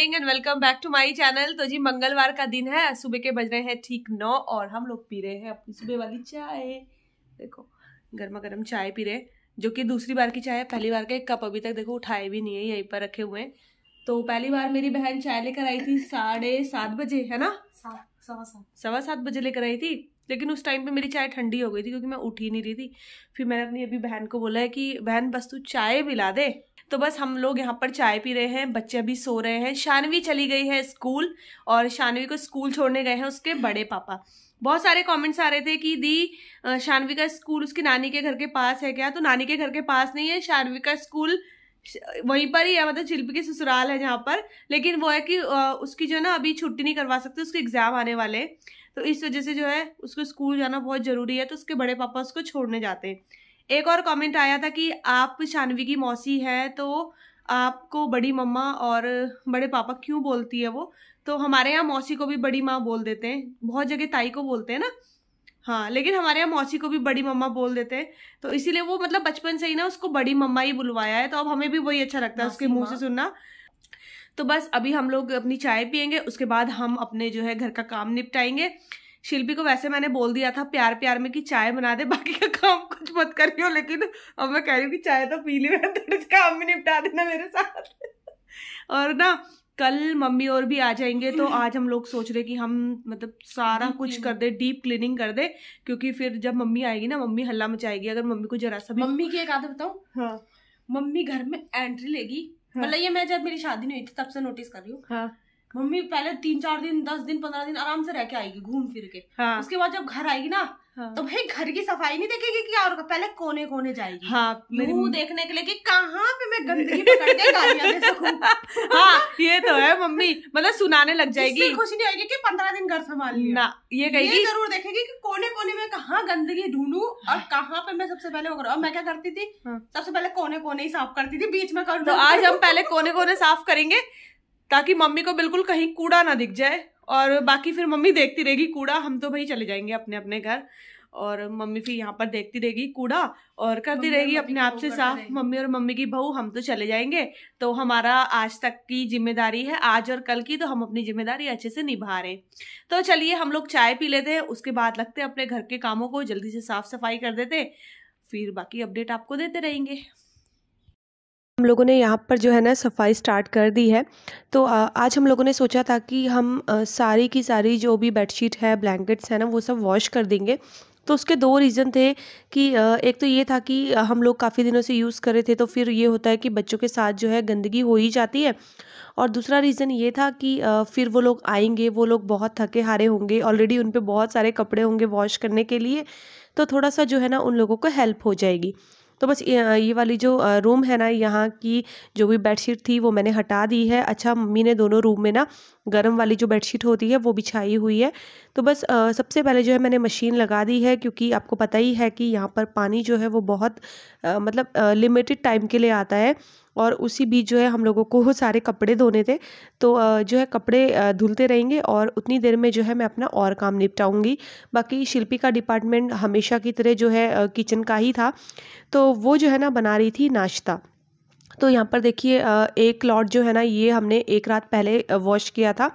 Morning and welcome back to my channel. तो जी मंगलवार का दिन है, सुबह के बज रहे हैं ठीक 9 और हम लोग पी रहे हैं अपनी सुबह वाली चाय। देखो गर्मा गर्म चाय पी रहे हैं, जो कि दूसरी बार की चाय है। पहली बार का एक कप अभी तक देखो उठाए भी नहीं है, यहीं पर रखे हुए हैं। तो पहली बार मेरी बहन चाय लेकर आई थी 7:30 बजे, है ना, 7:15 बजे लेकर आई थी। लेकिन उस टाइम पे मेरी चाय ठंडी हो गई थी क्योंकि मैं उठ ही नहीं रही थी। फिर मैंने अपनी अभी बहन को बोला है कि बहन बस तू चाय पिला दे। तो बस हम लोग यहाँ पर चाय पी रहे हैं, बच्चे अभी सो रहे हैं। शानवी चली गई है स्कूल और शानवी को स्कूल छोड़ने गए हैं उसके बड़े पापा। बहुत सारे कमेंट्स आ रहे थे कि दी शानवी का स्कूल उसकी नानी के घर के पास है क्या? तो नानी के घर के पास नहीं है, शानवी का स्कूल वहीं पर ही है, मतलब शिल्पी के ससुराल है जहाँ पर। लेकिन वो है कि उसकी जो है ना अभी छुट्टी नहीं करवा सकते, उसके एग्जाम आने वाले, तो इस वजह से जो है उसको स्कूल जाना बहुत जरूरी है। तो उसके बड़े पापा उसको छोड़ने जाते हैं। एक और कमेंट आया था कि आप शानवी की मौसी हैं तो आपको बड़ी मम्मा और बड़े पापा क्यों बोलती है वो? तो हमारे यहाँ मौसी को भी बड़ी माँ बोल देते हैं, बहुत जगह ताई को बोलते हैं ना, हाँ, लेकिन हमारे यहाँ मौसी को भी बड़ी मम्मा बोल देते हैं। तो इसीलिए वो मतलब बचपन से ही ना उसको बड़ी मम्मा ही बुलवाया है, तो अब हमें भी वही अच्छा लगता है उसके मुंह से सुनना। तो बस अभी हम लोग अपनी चाय पियेंगे, उसके बाद हम अपने जो है घर का काम निपटाएंगे। शिल्पी को वैसे मैंने बोल दिया था प्यार प्यार में कि चाय बना दे, बाकी का काम कुछ मत करियो, लेकिन अब मैं कह रही हूँ कि चाय तो पी ली, मैं थोड़ा काम भी निपटा देना मेरे साथ। और ना कल मम्मी और भी आ जाएंगे, तो आज हम लोग सोच रहे कि हम मतलब सारा कुछ कर दे, डीप क्लीनिंग कर दे, क्योंकि फिर जब मम्मी आएगी ना मम्मी हल्ला मचाएगी अगर मम्मी को जरा सा भी। मम्मी की एक आदत बताऊं? हाँ, मम्मी घर में एंट्री लेगी, मतलब ये मैं जब मेरी शादी नहीं हुई थी तब से नोटिस कर रही हूँ। हाँ। मम्मी पहले 3-4 दिन 10 दिन 15 दिन आराम से रह के आएगी घूम फिर के। हाँ। उसके बाद जब घर आएगी ना, हाँ, तो भाई घर की सफाई नहीं देखेगी कि और पहले कोने कोने जाएगी। हाँ, मुंह देखने के लिए कि कहाँ पे मैं गंदगी पकड़ के गालियां दे सकूं। हाँ ये तो है, मम्मी मतलब सुनाने लग जाएगी। खुश नहीं होगी कि 15 दिन घर संभाल लिया ना, ये कहेगी, ये जरूर देखेगी कि कोने कोने में कहाँ गंदगी ढूंढूं और कहाँ पे मैं सबसे पहले वो करूं। और मैं क्या करती थी, सबसे पहले कोने कोने ही साफ करती थी, बीच में कर। तो आज हम पहले कोने कोने साफ करेंगे ताकि मम्मी को बिल्कुल कहीं कूड़ा ना दिख जाए, और बाकी फिर मम्मी देखती रहेगी कूड़ा। हम तो भाई चले जाएंगे अपने अपने घर और मम्मी फिर यहाँ पर देखती रहेगी कूड़ा और करती रहेगी अपने आप से साफ। मम्मी और मम्मी की बहू हम तो चले जाएंगे। तो हमारा आज तक की जिम्मेदारी है, आज और कल की, तो हम अपनी जिम्मेदारी अच्छे से निभा रहे। तो चलिए हम लोग चाय पी लेते हैं, उसके बाद लगते हैं अपने घर के कामों को, जल्दी से साफ सफाई कर देते, फिर बाकी अपडेट आपको देते रहेंगे। हम लोगों ने यहाँ पर जो है ना सफाई स्टार्ट कर दी है। तो आज हम लोगों ने सोचा था कि हम सारी की सारी जो भी बेडशीट है, ब्लैंकेट्स है ना, वो सब वॉश कर देंगे। तो उसके 2 रीज़न थे कि एक तो ये था कि हम लोग काफ़ी दिनों से यूज़ कर रहे थे, तो फिर ये होता है कि बच्चों के साथ जो है गंदगी हो ही जाती है। और दूसरा रीज़न ये था कि फिर वो लोग आएंगे, वो लोग बहुत थके हारे होंगे, ऑलरेडी उन पे बहुत सारे कपड़े होंगे वॉश करने के लिए, तो थोड़ा सा जो है ना उन लोगों को हेल्प हो जाएगी। तो बस ये वाली जो रूम है ना, यहाँ की जो भी बेडशीट थी वो मैंने हटा दी है। अच्छा, मम्मी ने दोनों रूम में ना गर्म वाली जो बेडशीट होती है वो बिछाई हुई है। तो बस सबसे पहले जो है मैंने मशीन लगा दी है, क्योंकि आपको पता ही है कि यहाँ पर पानी जो है वो बहुत मतलब लिमिटेड टाइम के लिए आता है, और उसी बीच जो है हम लोगों को सारे कपड़े धोने थे। तो जो है कपड़े धुलते रहेंगे और उतनी देर में जो है मैं अपना और काम निपटाऊंगी। बाकी शिल्पी का डिपार्टमेंट हमेशा की तरह जो है किचन का ही था, तो वो जो है ना बना रही थी नाश्ता। तो यहाँ पर देखिए एक लॉट जो है ना ये हमने एक रात पहले वॉश किया था,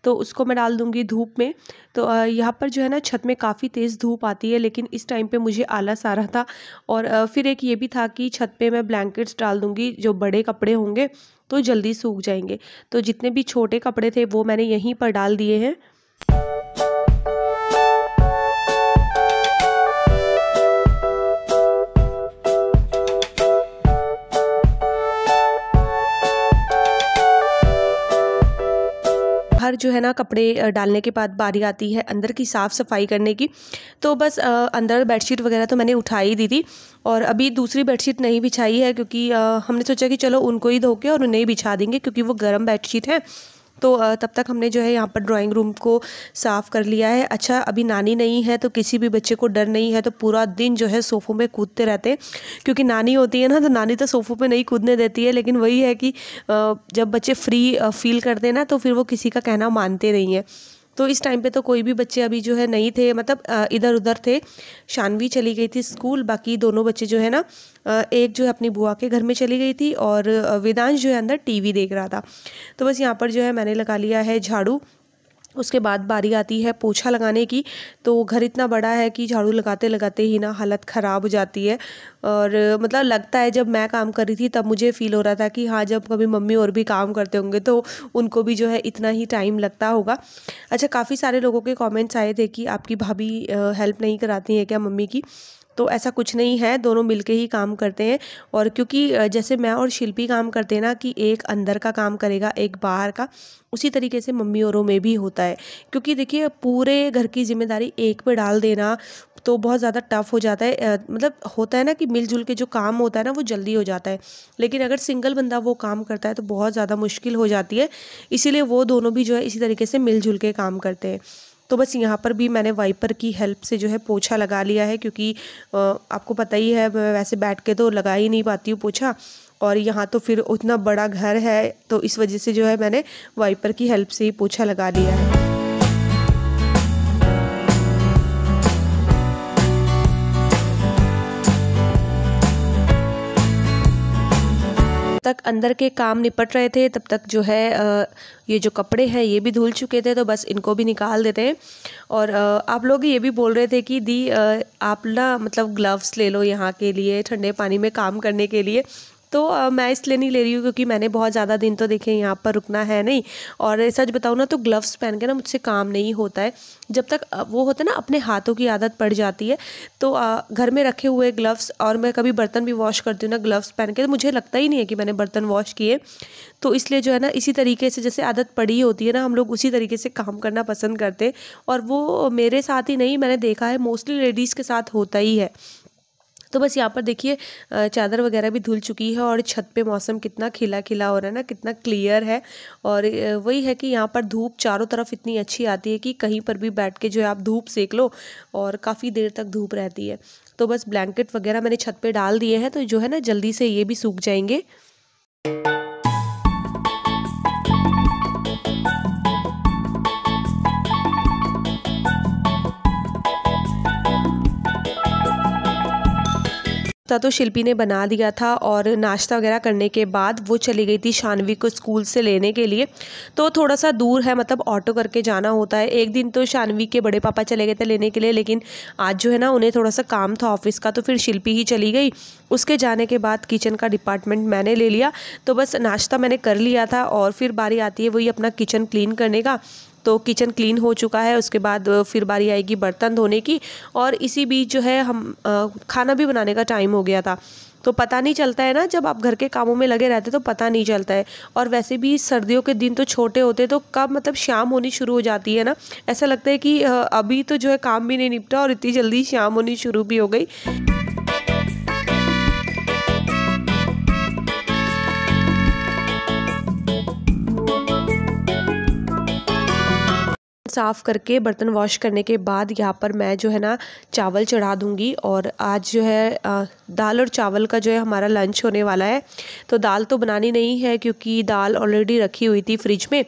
तो उसको मैं डाल दूँगी धूप में। तो यहाँ पर जो है ना छत में काफ़ी तेज़ धूप आती है, लेकिन इस टाइम पे मुझे आलस आ रहा था। और फिर एक ये भी था कि छत पे मैं ब्लैंकेट्स डाल दूँगी, जो बड़े कपड़े होंगे तो जल्दी सूख जाएंगे। तो जितने भी छोटे कपड़े थे वो मैंने यहीं पर डाल दिए हैं। बाहर जो है ना कपड़े डालने के बाद बारी आती है अंदर की साफ़ सफाई करने की। तो बस अंदर बेडशीट वगैरह तो मैंने उठा ही दी थी, और अभी दूसरी बेडशीट नहीं बिछाई है, क्योंकि हमने सोचा कि चलो उनको ही धो के और उन्हें ही बिछा देंगे, क्योंकि वो गर्म बेडशीट है। तो तब तक हमने जो है यहाँ पर ड्राइंग रूम को साफ़ कर लिया है। अच्छा, अभी नानी नहीं है तो किसी भी बच्चे को डर नहीं है, तो पूरा दिन जो है सोफ़ों में कूदते रहते हैं, क्योंकि नानी होती है ना, तो नानी तो सोफ़ों पे नहीं कूदने देती है। लेकिन वही है कि जब बच्चे फ्री फील करते हैं ना, तो फिर वो किसी का कहना मानते नहीं है। तो इस टाइम पे तो कोई भी बच्चे अभी जो है नहीं थे, मतलब इधर उधर थे। शानवी चली गई थी स्कूल, बाकी दोनों बच्चे जो है ना, एक जो है अपनी बुआ के घर में चली गई थी और वेदांश जो है अंदर टीवी देख रहा था। तो बस यहाँ पर जो है मैंने लगा लिया है झाड़ू। उसके बाद बारी आती है पोछा लगाने की। तो घर इतना बड़ा है कि झाड़ू लगाते लगाते ही ना हालत ख़राब हो जाती है। और मतलब लगता है, जब मैं काम कर रही थी तब मुझे फ़ील हो रहा था कि हाँ, जब कभी मम्मी और भी काम करते होंगे तो उनको भी जो है इतना ही टाइम लगता होगा। अच्छा, काफ़ी सारे लोगों के कमेंट्स आए थे कि आपकी भाभी हेल्प नहीं कराती हैं क्या मम्मी की। तो ऐसा कुछ नहीं है, दोनों मिलके ही काम करते हैं। और क्योंकि जैसे मैं और शिल्पी काम करते हैं ना कि एक अंदर का काम करेगा एक बाहर का, उसी तरीके से मम्मी औरों में भी होता है। क्योंकि देखिए, पूरे घर की जिम्मेदारी एक पे डाल देना तो बहुत ज़्यादा टफ हो जाता है। मतलब होता है ना कि मिलजुल के जो काम होता है ना वो जल्दी हो जाता है, लेकिन अगर सिंगल बंदा वो काम करता है तो बहुत ज़्यादा मुश्किल हो जाती है। इसीलिए वो दोनों भी जो है इसी तरीके से मिलजुल के काम करते हैं। तो बस यहाँ पर भी मैंने वाइपर की हेल्प से जो है पोछा लगा लिया है, क्योंकि आपको पता ही है मैं वैसे बैठ के तो लगा ही नहीं पाती हूँ पोछा, और यहाँ तो फिर उतना बड़ा घर है तो इस वजह से जो है मैंने वाइपर की हेल्प से ही पोछा लगा लिया है। तक अंदर के काम निपट रहे थे, तब तक जो है ये जो कपड़े हैं ये भी धुल चुके थे, तो बस इनको भी निकाल देते हैं। और आप लोग ये भी बोल रहे थे कि दी आप ना मतलब ग्लव्स ले लो यहाँ के लिए, ठंडे पानी में काम करने के लिए। तो मैं इसलिए नहीं ले रही हूँ क्योंकि मैंने बहुत ज़्यादा दिन तो देखे यहाँ पर रुकना है नहीं, और सच बताऊँ ना तो ग्लव्स पहन के ना मुझसे काम नहीं होता है। जब तक वो होता है ना अपने हाथों की आदत पड़ जाती है, तो घर में रखे हुए ग्लव्स, और मैं कभी बर्तन भी वॉश करती हूँ ना ग्लव्स पहन के, तो मुझे लगता ही नहीं है कि मैंने बर्तन वॉश किए। तो इसलिए जो है ना इसी तरीके से जैसे आदत पड़ी होती है ना, हम लोग उसी तरीके से काम करना पसंद करते हैं। और वो मेरे साथ ही नहीं, मैंने देखा है मोस्टली लेडीज़ के साथ होता ही है। तो बस यहाँ पर देखिए चादर वगैरह भी धुल चुकी है और छत पे मौसम कितना खिला खिला हो रहा है ना, कितना क्लियर है। और वही है कि यहाँ पर धूप चारों तरफ इतनी अच्छी आती है कि कहीं पर भी बैठ के जो है आप धूप सेक लो और काफ़ी देर तक धूप रहती है। तो बस ब्लैंकेट वगैरह मैंने छत पे डाल दिए हैं, तो जो है ना जल्दी से ये भी सूख जाएंगे। तो शिल्पी ने बना दिया था, और नाश्ता वगैरह करने के बाद वो चली गई थी शानवी को स्कूल से लेने के लिए। तो थोड़ा सा दूर है, मतलब ऑटो करके जाना होता है। एक दिन तो शानवी के बड़े पापा चले गए थे लेने के लिए, लेकिन आज जो है ना उन्हें थोड़ा सा काम था ऑफिस का, तो फिर शिल्पी ही चली गई। उसके जाने के बाद किचन का डिपार्टमेंट मैंने ले लिया। तो बस नाश्ता मैंने कर लिया था और फिर बारी आती है वही अपना किचन क्लीन करने का। तो किचन क्लीन हो चुका है, उसके बाद फिर बारी आएगी बर्तन धोने की। और इसी बीच जो है हम खाना भी बनाने का टाइम हो गया था। तो पता नहीं चलता है ना, जब आप घर के कामों में लगे रहते तो पता नहीं चलता है। और वैसे भी सर्दियों के दिन तो छोटे होते, तो कब मतलब शाम होनी शुरू हो जाती है ना, ऐसा लगता है कि अभी तो जो है काम भी नहीं निपटा और इतनी जल्दी शाम होनी शुरू भी हो गई। साफ़ करके बर्तन वॉश करने के बाद यहाँ पर मैं जो है ना चावल चढ़ा दूँगी। और आज जो है दाल और चावल का जो है हमारा लंच होने वाला है। तो दाल तो बनानी नहीं है क्योंकि दाल ऑलरेडी रखी हुई थी फ्रिज में,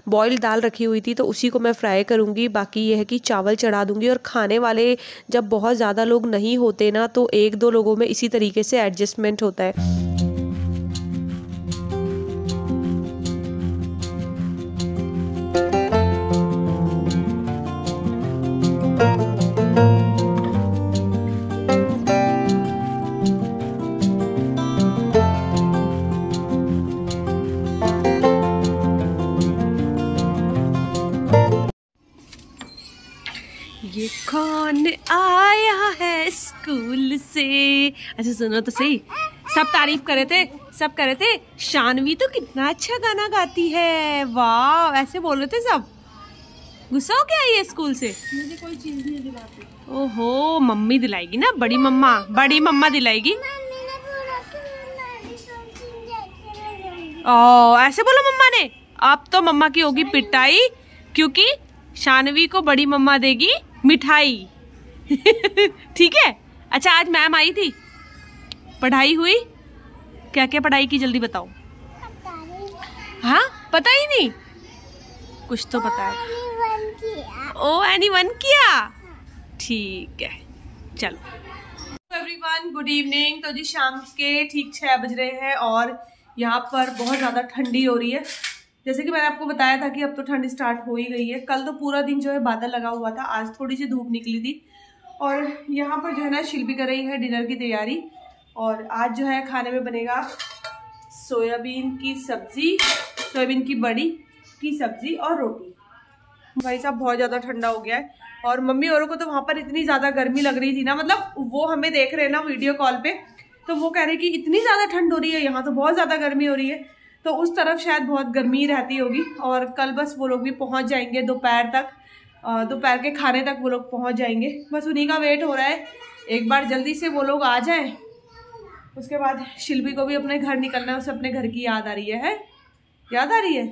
बॉइल्ड दाल रखी हुई थी, तो उसी को मैं फ्राई करूँगी। बाकी ये है कि चावल चढ़ा दूँगी। और खाने वाले जब बहुत ज़्यादा लोग नहीं होते ना, तो एक दो लोगों में इसी तरीके से एडजस्टमेंट होता है। ये कौन आया है स्कूल से। अच्छा सुनो तो सही, सब तारीफ करे थे, सब करे थे शानवी तो कितना अच्छा गाना गाती है, वाह ऐसे बोल रहे थे सब। गुस्सा हो क्या ये स्कूल से? मुझे कोई चीज नहीं दिलाती। ओहो, मम्मी दिलाएगी ना, बड़ी मम्मा दिलाएगी। ओ ऐसे बोला मम्मा ने। अब तो मम्मा की होगी पिटाई, क्योंकि शानवी को बड़ी मम्मा देगी मिठाई। ठीक है। अच्छा आज मैम आई थी, पढ़ाई हुई? क्या क्या पढ़ाई की जल्दी बताओ। हाँ पता ही नहीं, कुछ तो पता है। ओ एनीवन किया? ठीक है, चलो एवरीवन, गुड इवनिंग। तो जी शाम के ठीक 6 बज रहे हैं और यहाँ पर बहुत ज़्यादा ठंडी हो रही है। जैसे कि मैंने आपको बताया था कि अब तो ठंड स्टार्ट हो ही गई है। कल तो पूरा दिन जो है बादल लगा हुआ था, आज थोड़ी सी धूप निकली थी। और यहाँ पर जो है ना शिल्पी कर रही है डिनर की तैयारी। और आज जो है खाने में बनेगा सोयाबीन की सब्जी, सोयाबीन की बड़ी की सब्जी और रोटी। भाई साहब बहुत ज़्यादा ठंडा हो गया है और मम्मी औरों को तो वहाँ पर इतनी ज़्यादा गर्मी लग रही थी ना, मतलब वो हमें देख रहे हैं ना वीडियो कॉल पे, तो वो कह रहे कि इतनी ज़्यादा ठंड हो रही है, यहाँ तो बहुत ज़्यादा गर्मी हो रही है। तो उस तरफ शायद बहुत गर्मी रहती होगी। और कल बस वो लोग भी पहुँच जाएंगे दोपहर तक, दोपहर के खाने तक वो लोग पहुँच जाएंगे। बस उन्हीं का वेट हो रहा है, एक बार जल्दी से वो लोग आ जाएं। उसके बाद शिल्पी को भी अपने घर निकलना है, उसे अपने घर की याद आ रही है? याद आ रही है?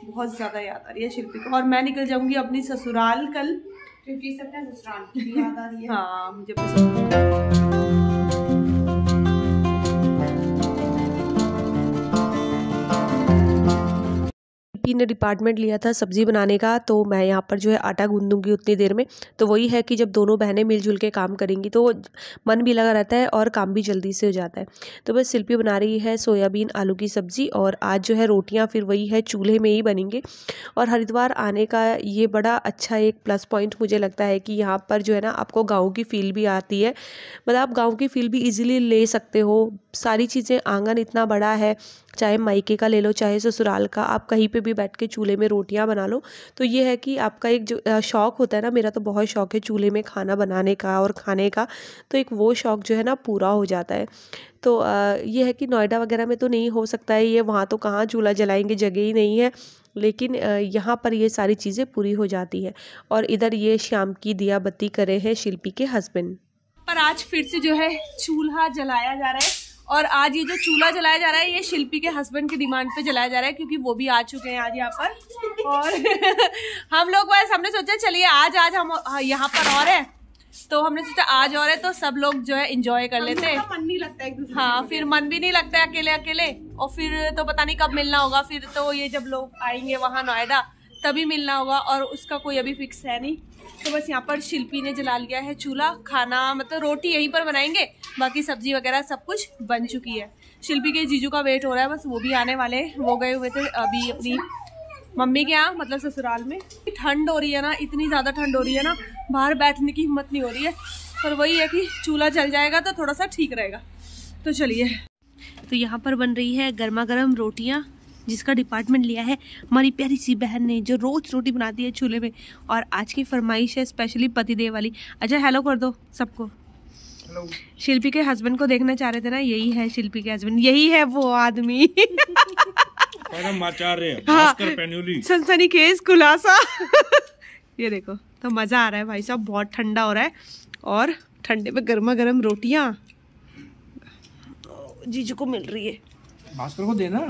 बहुत ज़्यादा याद आ रही है शिल्पी को। और मैं निकल जाऊँगी अपनी ससुराल कल, क्योंकि सबका ससुराल की याद आ रही है। हाँ, मुझे पसंद। ने डिपार्टमेंट लिया था सब्जी बनाने का, तो मैं यहाँ पर जो है आटा गूंदूंगी उतनी देर में। तो वही है कि जब दोनों बहनें मिलजुल के काम करेंगी तो मन भी लगा रहता है और काम भी जल्दी से हो जाता है। तो बस शिल्पी बना रही है सोयाबीन आलू की सब्जी और आज जो है रोटियाँ फिर वही है चूल्हे में ही बनेंगे। और हरिद्वार आने का ये बड़ा अच्छा एक प्लस पॉइंट मुझे लगता है कि यहाँ पर जो है ना आपको गाँव की फील भी आती है। मतलब आप गाँव की फील भी ईजिली ले सकते हो। सारी चीज़ें, आंगन इतना बड़ा है, चाहे मायके का ले लो चाहे ससुराल का, आप कहीं पे भी बैठ के चूल्हे में रोटियां बना लो। तो ये है कि आपका एक जो शौक़ होता है ना, मेरा तो बहुत शौक़ है चूल्हे में खाना बनाने का और खाने का, तो एक वो शौक़ जो है ना पूरा हो जाता है। तो ये है कि नोएडा वगैरह में तो नहीं हो सकता है ये, वहाँ तो कहाँ चूल्हा जलाएंगे, जगह ही नहीं है। लेकिन यहाँ पर ये सारी चीज़ें पूरी हो जाती है। और इधर ये शाम की दिया बत्ती करे हैं शिल्पी के हस्बैंड। पर आज फिर से जो है चूल्हा जलाया जा रहा है। और आज ये जो चूल्हा जलाया जा रहा है ये शिल्पी के हस्बैंड की डिमांड पे जलाया जा रहा है, क्योंकि वो भी आ चुके हैं आज यहाँ पर। और हम लोग बस हमने सोचा चलिए आज हम यहाँ पर और है, तो हमने सोचा आज और है तो सब लोग जो है एंजॉय कर लेते हैं। मन नहीं लगता एक दूसरे। हाँ, फिर मन भी नहीं लगता है अकेले अकेले। और फिर तो पता नहीं कब मिलना होगा, फिर तो ये जब लोग आएंगे वहाँ नोएडा तभी मिलना होगा, और उसका कोई अभी फिक्स है नहीं। तो बस यहाँ पर शिल्पी ने जला लिया है चूल्हा। खाना मतलब रोटी यहीं पर बनाएंगे, बाकी सब्जी वगैरह सब कुछ बन चुकी है। शिल्पी के जीजू का वेट हो रहा है, बस वो भी आने वाले। वो गए हुए थे अभी अपनी मम्मी के यहाँ, मतलब ससुराल में। ठंड हो रही है ना, इतनी ज़्यादा ठंड हो रही है ना, बाहर बैठने की हिम्मत नहीं हो रही है। पर वही है कि चूल्हा जल जाएगा तो थोड़ा सा ठीक रहेगा। तो चलिए, तो यहाँ पर बन रही है गर्मा गर्म रोटियाँ, जिसका डिपार्टमेंट लिया है हमारी प्यारी सी बहन ने, जो रोज रोटी बनाती है चूल्हे में। और आज की फरमाइश है स्पेशली पतिदेव वाली। अच्छा हेलो कर दो सबको। हेलो। शिल्पी के हस्बैंड को देखना चाह रहे थे ना, यही है शिल्पी के हस्बैंड, यही है वो आदमी। हाँ, सनसनी केस खुलासा। ये देखो, तो मजा आ रहा है भाई साहब, बहुत ठंडा हो रहा है और ठंडे में गर्मा गर्म रोटियां जीजू को मिल रही है। भास्कर को देना।